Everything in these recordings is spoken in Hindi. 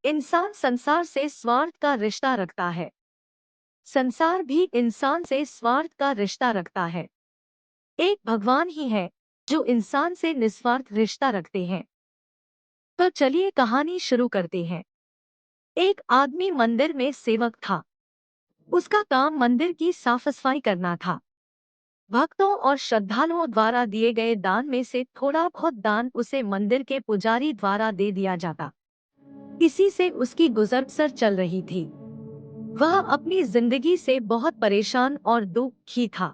इंसान संसार से स्वार्थ का रिश्ता रखता है। संसार भी इंसान से स्वार्थ का रिश्ता रखता है। एक भगवान ही है जो इंसान से निस्वार्थ रिश्ता रखते हैं। तो चलिए कहानी शुरू करते हैं। एक आदमी मंदिर में सेवक था। उसका काम मंदिर की साफ सफाई करना था। भक्तों और श्रद्धालुओं द्वारा दिए गए दान में से थोड़ा बहुत दान उसे मंदिर के पुजारी द्वारा दे दिया जाता। इसी से उसकी गुजर बसर चल रही थी। वह अपनी जिंदगी से बहुत परेशान और दुखी था।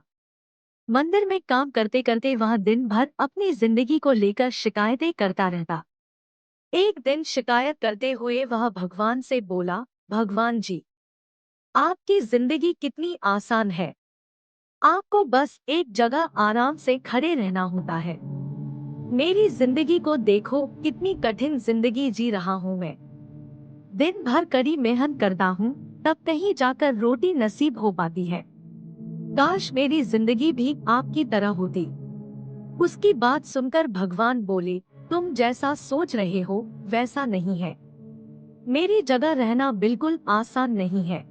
मंदिर में काम करते करते वह दिन भर अपनी जिंदगी को लेकर शिकायतें करता रहता। एक दिन शिकायत करते हुए वह भगवान से बोला, भगवान जी, आपकी जिंदगी कितनी आसान है। आपको बस एक जगह आराम से खड़े रहना होता है। मेरी जिंदगी को देखो, कितनी कठिन जिंदगी जी रहा हूँ मैं। दिन भर कड़ी मेहनत करता हूँ, तब कहीं जाकर रोटी नसीब हो पाती है। काश मेरी जिंदगी भी आपकी तरह होती। उसकी बात सुनकर भगवान बोले, तुम जैसा सोच रहे हो वैसा नहीं है। मेरी जगह रहना बिल्कुल आसान नहीं है।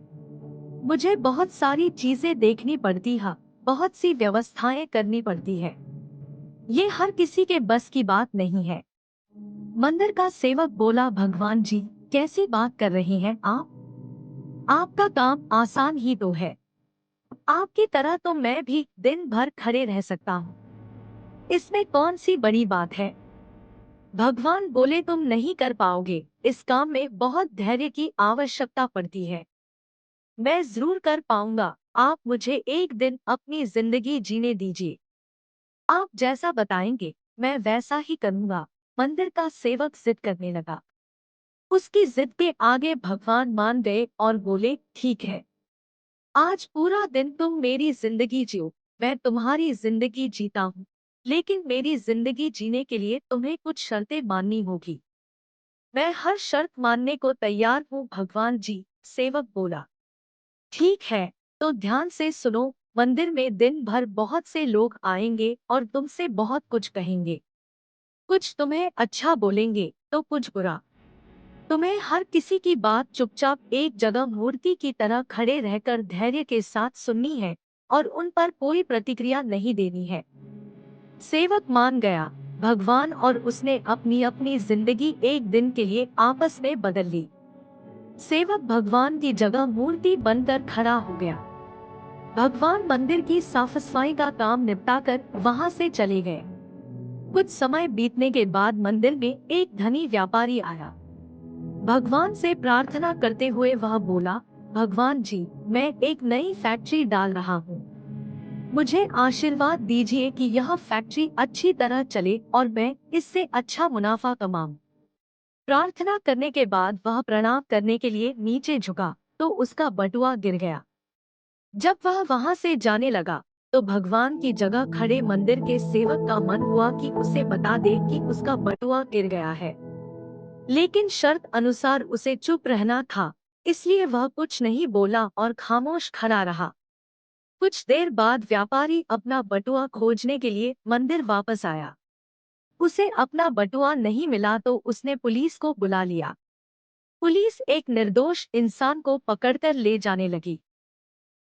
मुझे बहुत सारी चीजें देखनी पड़ती है, बहुत सी व्यवस्थाएं करनी पड़ती है। ये हर किसी के बस की बात नहीं है। मंदिर का सेवक बोला, भगवान जी, कैसी बात कर रहे हैं आप? आपका काम आसान ही तो है। आपकी तरह तो मैं भी दिन भर खड़े रह सकता हूँ। इसमें कौन सी बड़ी बात है? भगवान बोले, तुम नहीं कर पाओगे। इस काम में बहुत धैर्य की आवश्यकता पड़ती है। मैं जरूर कर पाऊंगा। आप मुझे एक दिन अपनी जिंदगी जीने दीजिए। आप जैसा बताएंगे मैं वैसा ही करूंगा। मंदिर का सेवक जिद करने लगा। उसकी जिद के आगे भगवान मान गए और बोले, ठीक है, आज पूरा दिन तुम मेरी जिंदगी जियो। मैं तुम्हारी जिंदगी जीता हूँ, लेकिन मेरी जिंदगी जीने के लिए तुम्हें कुछ शर्तें माननी होगी। मैं हर शर्त मानने को तैयार हूँ भगवान जी, सेवक बोला। ठीक है, तो ध्यान से सुनो। मंदिर में दिन भर बहुत से लोग आएंगे और तुमसे बहुत कुछ कहेंगे। कुछ तुम्हें अच्छा बोलेंगे तो कुछ बुरा। तुम्हें हर किसी की बात चुपचाप एक जगह मूर्ति की तरह खड़े रहकर धैर्य के साथ सुननी है और उन पर कोई प्रतिक्रिया नहीं देनी है। सेवक मान गया। भगवान और उसने अपनी अपनी जिंदगी एक दिन के लिए आपस में बदल ली। सेवक भगवान की जगह मूर्ति बनकर खड़ा हो गया। भगवान मंदिर की साफ सफाई का काम निपटाकर वहां से चले गए। कुछ समय बीतने के बाद मंदिर में एक धनी व्यापारी आया। भगवान से प्रार्थना करते हुए वह बोला, भगवान जी, मैं एक नई फैक्ट्री डाल रहा हूँ। मुझे आशीर्वाद दीजिए कि यह फैक्ट्री अच्छी तरह चले और मैं इससे अच्छा मुनाफा कमाऊं। प्रार्थना करने के बाद वह प्रणाम करने के लिए नीचे झुका तो उसका बटुआ गिर गया। जब वह वहां से जाने लगा तो भगवान की जगह खड़े मंदिर के सेवक का मन हुआ कि उसे बता दे कि उसका बटुआ गिर गया है, लेकिन शर्त अनुसार उसे चुप रहना था। इसलिए वह कुछ नहीं बोला और खामोश खड़ा रहा। कुछ देर बाद व्यापारी अपना बटुआ खोजने के लिए मंदिर वापस आया। उसे अपना बटुआ नहीं मिला तो उसने पुलिस को बुला लिया। पुलिस एक निर्दोष इंसान को पकड़कर ले जाने लगी।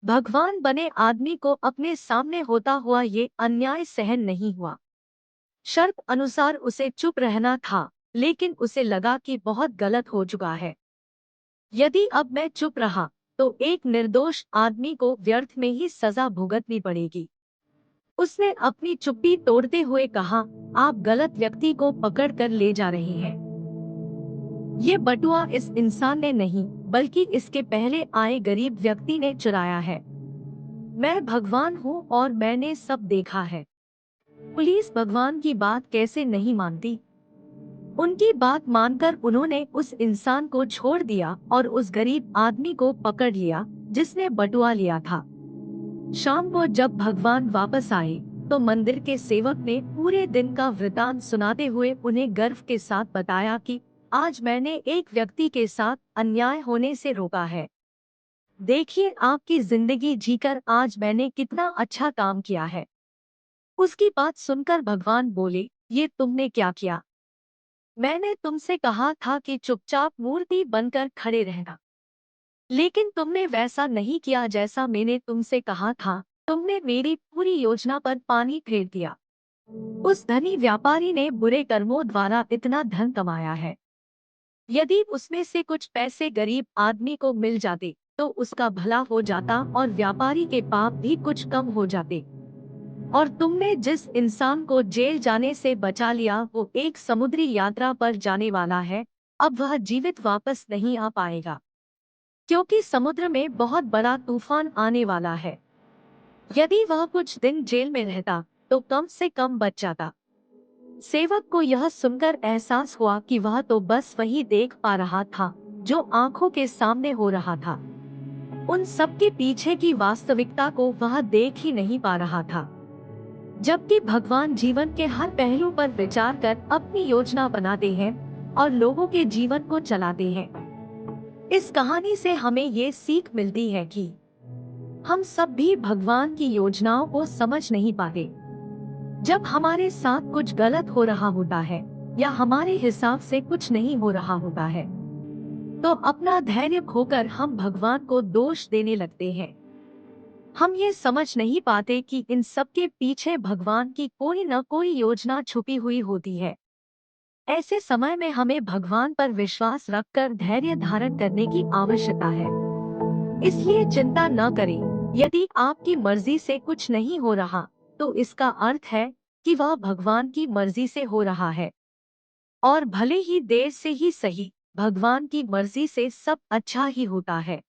भगवान बने आदमी को अपने सामने होता हुआ ये अन्याय सहन नहीं हुआ। शर्त अनुसार उसे चुप रहना था, लेकिन उसे लगा कि बहुत गलत हो चुका है। यदि अब मैं चुप रहा तो एक निर्दोष आदमी को व्यर्थ में ही सजा भुगतनी पड़ेगी। उसने अपनी चुप्पी तोड़ते हुए कहा, आप गलत व्यक्ति को पकड़ कर ले जा रहे हैं। ये बटुआ इस इंसान ने नहीं, बल्कि इसके पहले आए गरीब व्यक्ति ने चुराया है। मैं भगवान हूँ और मैंने सब देखा है। पुलिस भगवान की बात कैसे नहीं मानती। उनकी बात मानकर उन्होंने उस इंसान को छोड़ दिया और उस गरीब आदमी को पकड़ लिया जिसने बटुआ लिया था। शाम को जब भगवान वापस आए तो मंदिर के सेवक ने पूरे दिन का वृतांत सुनाते हुए उन्हें गर्व के साथ बताया कि आज मैंने एक व्यक्ति के साथ अन्याय होने से रोका है। देखिए, आपकी जिंदगी जीकर आज मैंने कितना अच्छा काम किया है। उसकी बात सुनकर भगवान बोले, ये तुमने क्या किया? मैंने तुमसे कहा था कि चुपचाप मूर्ति बनकर खड़े रहना, लेकिन तुमने वैसा नहीं किया जैसा मैंने तुमसे कहा था। तुमने मेरी पूरी योजना पर पानी फेर दिया। उस धनी व्यापारी ने बुरे कर्मों द्वारा इतना धन कमाया है। यदि उसमें से कुछ पैसे गरीब आदमी को मिल जाते तो उसका भला हो जाता और व्यापारी के पाप भी कुछ कम हो जाते। और तुमने जिस इंसान को जेल जाने से बचा लिया वो एक समुद्री यात्रा पर जाने वाला है। अब वह जीवित वापस नहीं आ पाएगा, क्योंकि समुद्र में बहुत बड़ा तूफान आने वाला है। यदि वह कुछ दिन जेल में रहता तो कम से कम बच जाता। सेवक को यह सुनकर एहसास हुआ कि वह तो बस वही देख पा रहा था जो आंखों के सामने हो रहा था। उन सब के पीछे की वास्तविकता को वह देख ही नहीं पा रहा था। जबकि भगवान जीवन के हर पहलू पर विचार कर अपनी योजना बनाते हैं और लोगों के जीवन को चलाते हैं। इस कहानी से हमें ये सीख मिलती है कि हम सब भी भगवान की योजनाओं को समझ नहीं पाते। जब हमारे साथ कुछ गलत हो रहा होता है या हमारे हिसाब से कुछ नहीं हो रहा होता है, तो अपना धैर्य खोकर हम भगवान को दोष देने लगते हैं। हम ये समझ नहीं पाते कि इन सब के पीछे भगवान की कोई न कोई योजना छुपी हुई होती है। ऐसे समय में हमें भगवान पर विश्वास रखकर धैर्य धारण करने की आवश्यकता है। इसलिए चिंता न करें। यदि आपकी मर्जी से कुछ नहीं हो रहा, तो इसका अर्थ है कि वह भगवान की मर्जी से हो रहा है। और भले ही देर से ही सही, भगवान की मर्जी से सब अच्छा ही होता है।